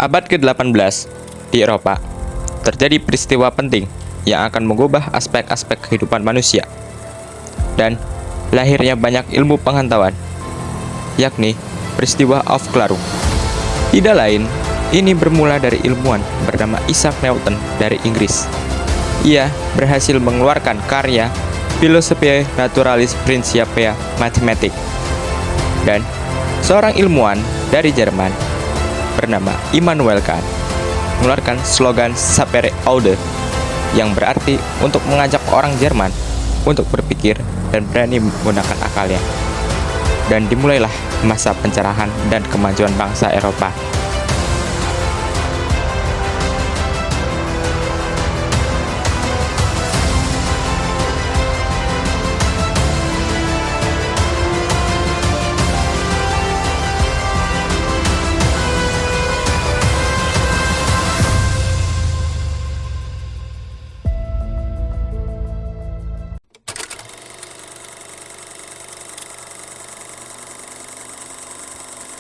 Abad ke-18, di Eropa, terjadi peristiwa penting yang akan mengubah aspek-aspek kehidupan manusia dan lahirnya banyak ilmu pengetahuan, yakni peristiwa Aufklärung. Tidak lain, ini bermula dari ilmuwan bernama Isaac Newton dari Inggris. Ia berhasil mengeluarkan karya Philosophiae Naturalis Principia Mathematica, dan seorang ilmuwan dari Jerman bernama Immanuel Kant mengeluarkan slogan Sapere Aude yang berarti untuk mengajak orang Jerman untuk berpikir dan berani menggunakan akalnya. Dan dimulailah masa pencerahan dan kemajuan bangsa Eropa.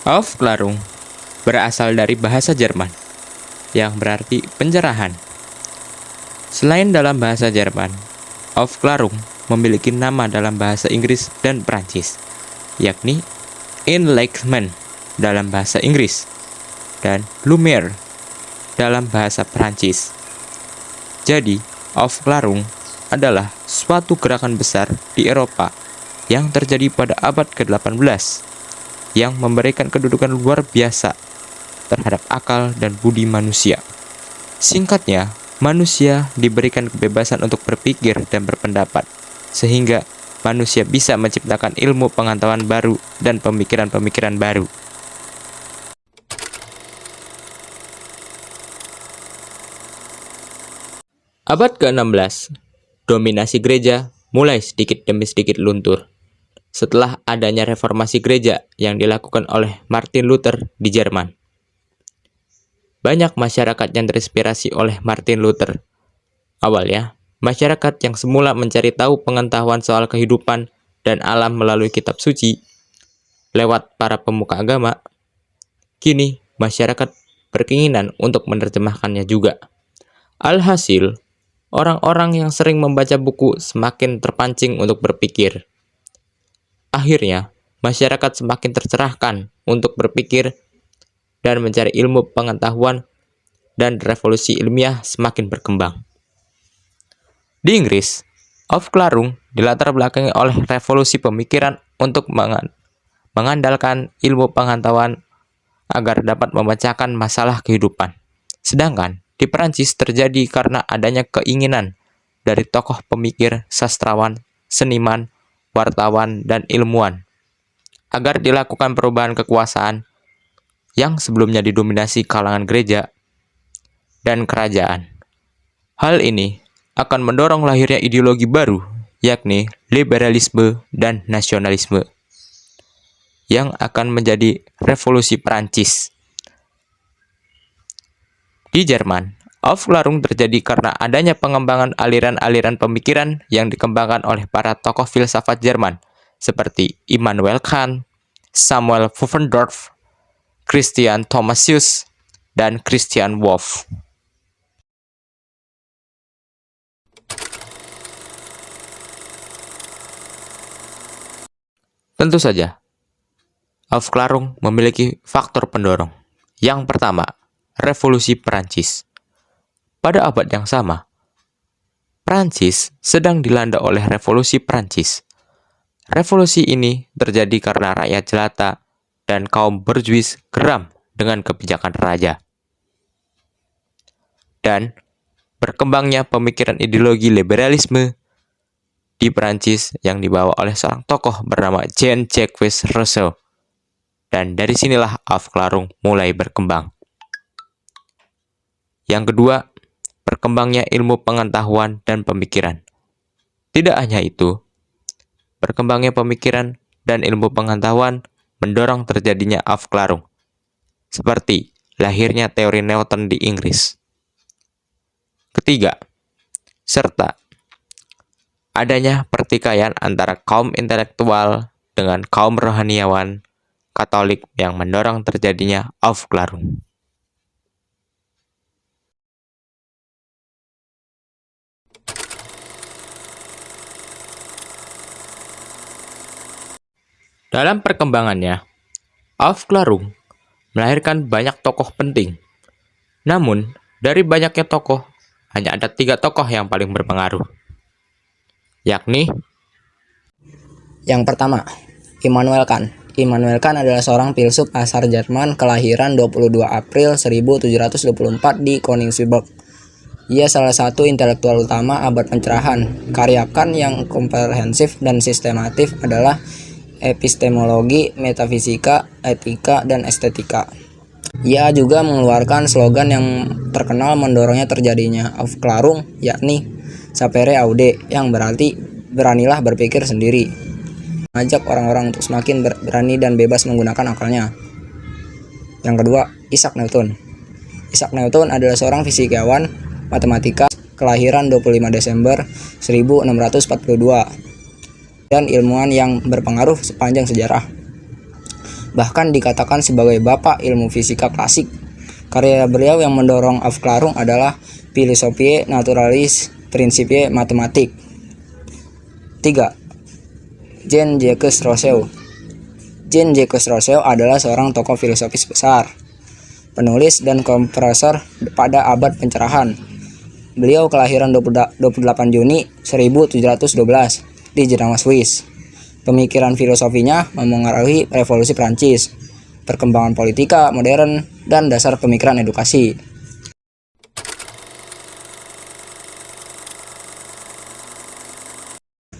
Aufklärung berasal dari bahasa Jerman yang berarti pencerahan. Selain dalam bahasa Jerman, Aufklärung memiliki nama dalam bahasa Inggris dan Prancis, yakni Enlightenment dalam bahasa Inggris dan Lumière dalam bahasa Prancis. Jadi, Aufklärung adalah suatu gerakan besar di Eropa yang terjadi pada abad ke-18 yang memberikan kedudukan luar biasa terhadap akal dan budi manusia. Singkatnya, manusia diberikan kebebasan untuk berpikir dan berpendapat, sehingga manusia bisa menciptakan ilmu pengetahuan baru dan pemikiran-pemikiran baru. Abad ke-16, dominasi gereja mulai sedikit demi sedikit luntur setelah adanya reformasi gereja yang dilakukan oleh Martin Luther di Jerman. Banyak masyarakat yang terinspirasi oleh Martin Luther. Awalnya, masyarakat yang semula mencari tahu pengetahuan soal kehidupan dan alam melalui kitab suci lewat para pemuka agama, kini masyarakat berkeinginan untuk menerjemahkannya juga. Alhasil, orang-orang yang sering membaca buku semakin terpancing untuk berpikir. Akhirnya, masyarakat semakin tercerahkan untuk berpikir dan mencari ilmu pengetahuan, dan revolusi ilmiah semakin berkembang. Di Inggris, Aufklärung dilatar belakangi oleh revolusi pemikiran untuk mengandalkan ilmu pengetahuan agar dapat memecahkan masalah kehidupan. Sedangkan di Perancis terjadi karena adanya keinginan dari tokoh pemikir, sastrawan, seniman, wartawan, dan ilmuwan agar dilakukan perubahan kekuasaan yang sebelumnya didominasi kalangan gereja dan kerajaan. Hal ini akan mendorong lahirnya ideologi baru, yakni liberalisme dan nasionalisme, yang akan menjadi revolusi Perancis. Di Jerman, Aufklärung terjadi karena adanya pengembangan aliran-aliran pemikiran yang dikembangkan oleh para tokoh filsafat Jerman seperti Immanuel Kant, Samuel Pufendorf, Christian Thomasius, dan Christian Wolff. Tentu saja, Aufklärung memiliki faktor pendorong. Yang pertama, Revolusi Perancis. Pada abad yang sama, Prancis sedang dilanda oleh revolusi Prancis. Revolusi ini terjadi karena rakyat jelata dan kaum borjuis geram dengan kebijakan raja. Dan berkembangnya pemikiran ideologi liberalisme di Prancis yang dibawa oleh seorang tokoh bernama Jean-Jacques Rousseau. Dan dari sinilah Aufklärung mulai berkembang. Yang kedua, berkembangnya ilmu pengetahuan dan pemikiran. Tidak hanya itu, berkembangnya pemikiran dan ilmu pengetahuan mendorong terjadinya Aufklärung, seperti lahirnya teori Newton di Inggris. Ketiga, serta adanya pertikaian antara kaum intelektual dengan kaum rohaniawan Katolik yang mendorong terjadinya Aufklärung. Dalam perkembangannya, Aufklärung melahirkan banyak tokoh penting. Namun, dari banyaknya tokoh, hanya ada 3 tokoh yang paling berpengaruh, yakni Yang pertama, Immanuel Kant. Immanuel Kant adalah seorang filsuf asal Jerman kelahiran 22 April 1724 di Königsberg. Ia salah satu intelektual utama abad pencerahan. Karya Kant yang komprehensif dan sistematif adalah epistemologi, metafisika, etika, dan estetika. Ia juga mengeluarkan slogan yang terkenal mendorongnya terjadinya Aufklärung, yakni Sapere Aude, yang berarti beranilah berpikir sendiri. Mengajak orang-orang untuk semakin berani dan bebas menggunakan akalnya. Yang kedua, Isaac Newton. Isaac Newton adalah seorang fisikawan matematika kelahiran 25 Desember 1642 dan ilmuwan yang berpengaruh sepanjang sejarah. Bahkan dikatakan sebagai bapak ilmu fisika klasik. Karya beliau yang mendorong Aufklärung adalah Philosophiae Naturalis Principiae Mathematique. 3. Jean-Jacques Rousseau. Jean-Jacques Rousseau adalah seorang tokoh filosofis besar, penulis dan komposer pada abad pencerahan. Beliau kelahiran 28 Juni 1712 di Jenewa, Swiss. Pemikiran filosofinya memengaruhi revolusi Prancis, perkembangan politika modern, dan dasar pemikiran edukasi.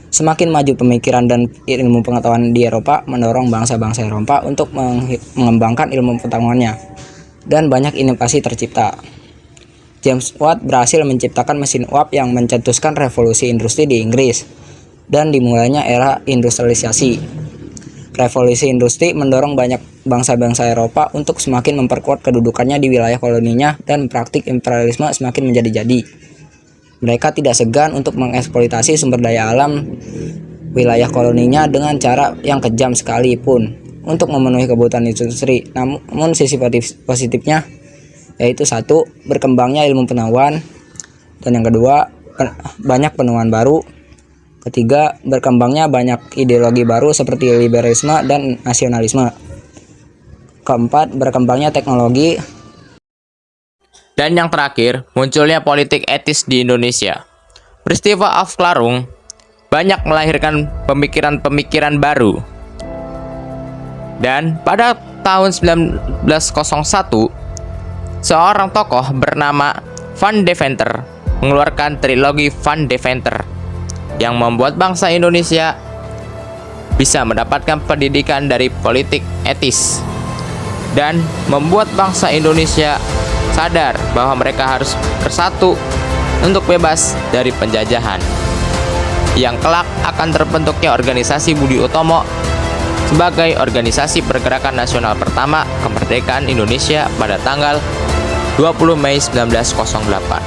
Semakin maju pemikiran dan ilmu pengetahuan di Eropa mendorong bangsa-bangsa Eropa untuk mengembangkan ilmu pengetahuannya, dan banyak inovasi tercipta. James Watt berhasil menciptakan mesin uap yang mencetuskan revolusi industri di Inggris, dan dimulainya era industrialisasi. Revolusi industri mendorong banyak bangsa-bangsa Eropa untuk semakin memperkuat kedudukannya di wilayah koloninya, dan praktik imperialisme semakin menjadi-jadi. Mereka tidak segan untuk mengeksploitasi sumber daya alam wilayah koloninya dengan cara yang kejam sekalipun untuk memenuhi kebutuhan industri. Namun sisi positifnya yaitu 1. Berkembangnya ilmu pengetahuan, dan yang kedua, banyak penemuan baru. Ketiga, berkembangnya banyak ideologi baru seperti liberalisme dan nasionalisme. Keempat, berkembangnya teknologi. Dan yang terakhir, munculnya politik etis di Indonesia. Peristiwa Aufklärung banyak melahirkan pemikiran-pemikiran baru. Dan pada tahun 1901, seorang tokoh bernama Van Deventer mengeluarkan trilogi Van Deventer yang membuat bangsa Indonesia bisa mendapatkan pendidikan dari politik etis dan membuat bangsa Indonesia sadar bahwa mereka harus bersatu untuk bebas dari penjajahan, yang kelak akan terbentuknya organisasi Budi Utomo sebagai organisasi pergerakan nasional pertama kemerdekaan Indonesia pada tanggal 20 Mei 1908.